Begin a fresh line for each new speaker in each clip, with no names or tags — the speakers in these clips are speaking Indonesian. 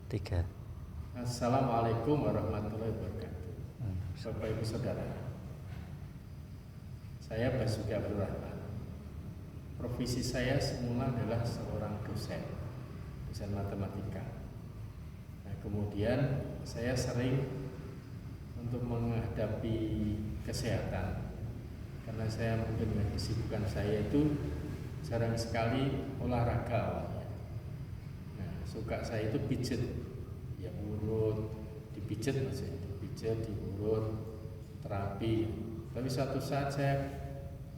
Tiga.
Assalamualaikum warahmatullahi wabarakatuh. Bapak Ibu Saudara, saya Basuki Abdul Rahman. Profesi saya semula adalah seorang dosen matematika. Nah, kemudian saya sering untuk menghadapi kesehatan, karena saya mungkin dengan kesibukan saya itu jarang sekali olahraga awalnya. Nah, suka saya itu pijet, ya urut, dipijet maksudnya, dipijet, diurut, terapi. Tapi suatu saat saya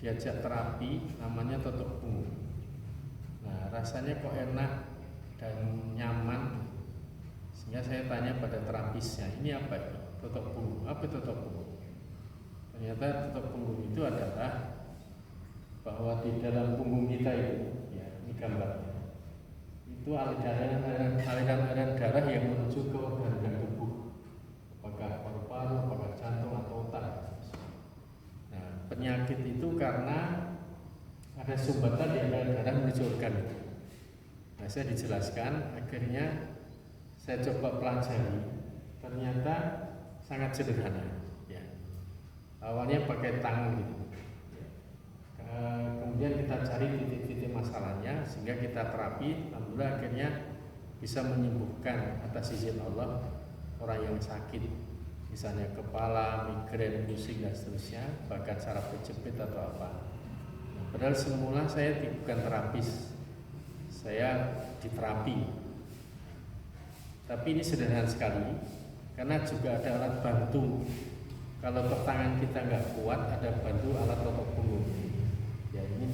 diajak terapi namanya totok punggung. Nah, rasanya kok enak dan nyaman, sehingga saya tanya pada terapisnya, ini apa ini? Totok punggung. Apa totok punggung? Ternyata totok punggung itu adalah bahwa di dalam punggung kita itu, ya ini gambarnya, itu aliran darah yang menuju ke organ tubuh, apakah paru-paru, apakah jantung atau otak. Nah, penyakit itu karena ada sumbatan di aliran darah menuju organ itu. Nah, saya dijelaskan, akhirnya saya coba pelajari, ternyata sangat sederhana. Ya. Awalnya pakai tangan gitu. Kemudian kita cari titik-titik masalahnya, sehingga kita terapi. Alhamdulillah akhirnya bisa menyembuhkan atas izin Allah orang yang sakit, misalnya kepala, migrain, pusing dan seterusnya, bahkan saraf kejepit atau apa. Padahal semula saya bukan terapis, saya diterapi. Tapi ini sederhana sekali, karena juga ada alat bantu. Kalau tangan kita nggak kuat, ada bantu alat totok punggung. Ya, ini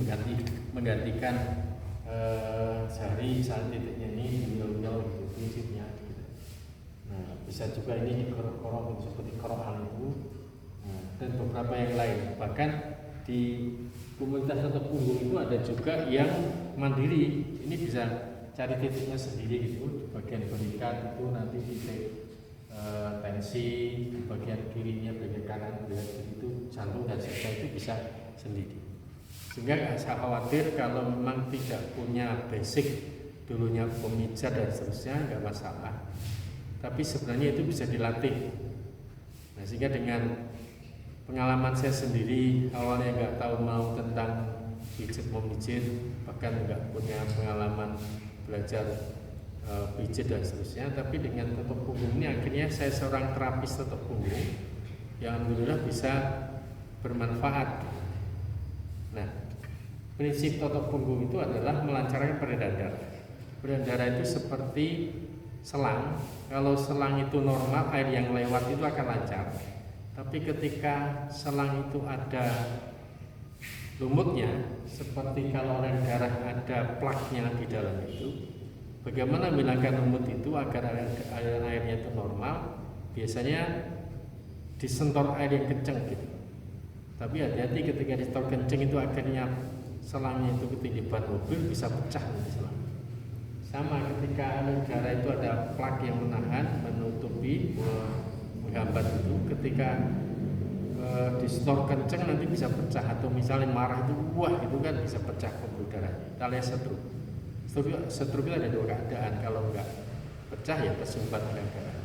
menggantikan jari saat titiknya ini nyol-nyol gitu prinsipnya gitu. Nah, bisa juga ini dikorok-korok seperti korokan itu, dan beberapa yang lain. Bahkan di komunitas totok punggung itu ada juga yang mandiri. Ini bisa cari titiknya sendiri gitu. Di bagian berikat itu nanti titik tensi, di bagian kirinya, bagian kanan, bagian kiri itu jantung dan sebagainya, itu bisa sendiri. Sehingga nggak usah khawatir kalau memang tidak punya basic dulunya pemijat dan seterusnya, nggak masalah. Tapi sebenarnya itu bisa dilatih. Nah, sehingga dengan pengalaman saya sendiri, awalnya nggak tahu mau tentang pijat memijit, bahkan nggak punya pengalaman belajar pijat dan seterusnya. Tapi dengan totok punggung ini akhirnya saya seorang terapis totok punggung yang alhamdulillah bisa bermanfaat. Nah, prinsip totok punggung itu adalah melancarkan peredaran darah. Peredaran darah itu seperti selang. Kalau selang itu normal, air yang lewat itu akan lancar. Tapi ketika selang itu ada lumutnya, seperti kalau orang darah ada plaknya di dalam itu, bagaimana menghilangkan lumut itu agar aliran airnya itu normal? Biasanya disentor air yang kencang gitu. Tapi hati-hati ketika disentor kencang itu akhirnya selangnya itu ketindiban mobil, bisa pecah nanti selang. Sama ketika aliran darah itu ada plak yang menahan, menutupi, menghambat itu, ketika disentor kencang nanti bisa pecah. Atau misalnya marah itu, wah itu kan bisa pecah pembuluh darahnya. Kita lihat stroke itu ada dua keadaan, kalau enggak pecah ya tersumbat aliran darah.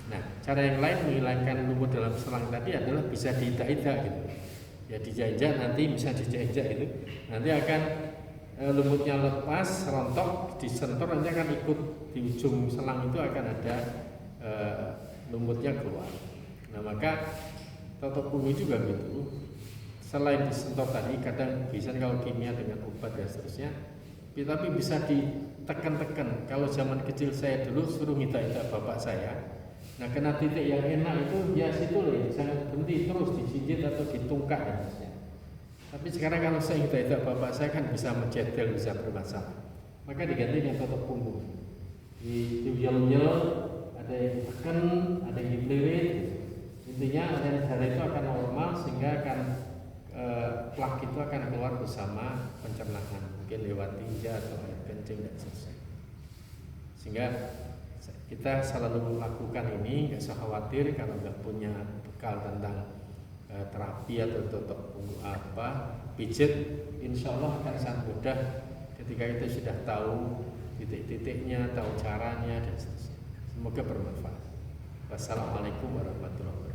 Nah, cara yang lain menghilangkan lumut dalam selang tadi adalah bisa diinjak-injak gitu. Ya dijajah, nanti bisa dijajah itu, nanti akan lumutnya lepas, rontok, disentor, nanti akan ikut di ujung selang itu akan ada lumutnya keluar. Nah, maka totok punggung juga gitu. Selain disentor tadi, kadang bisa kalau kimia dengan obat dan seterusnya, tapi bisa ditekan-tekan. Kalau zaman kecil saya dulu suruh minta-minta bapak saya, nah kena titik yang enak itu ya situ loh, jangan berhenti, terus dijinjit atau ditungkak dan sebagainya. Tapi sekarang kalau saya minta bapak saya kan bisa mencetel, bisa bermasalah, maka diganti dengan totok punggung. Diyel-yel, ada yang tekan, ada yang dilirit. Intinya aliran darah itu akan normal, sehingga akan plak itu akan keluar bersama pencernaan, mungkin lewat tinja atau air kencing dan sebagainya. Sehingga kita selalu melakukan ini, nggak usah khawatir kalau nggak punya bekal tentang terapi atau totok punggung apa, pijat, insya Allah akan sangat mudah ketika kita sudah tahu titik-titiknya, tahu caranya dan seterusnya. Semoga bermanfaat. Wassalamualaikum warahmatullahi wabarakatuh.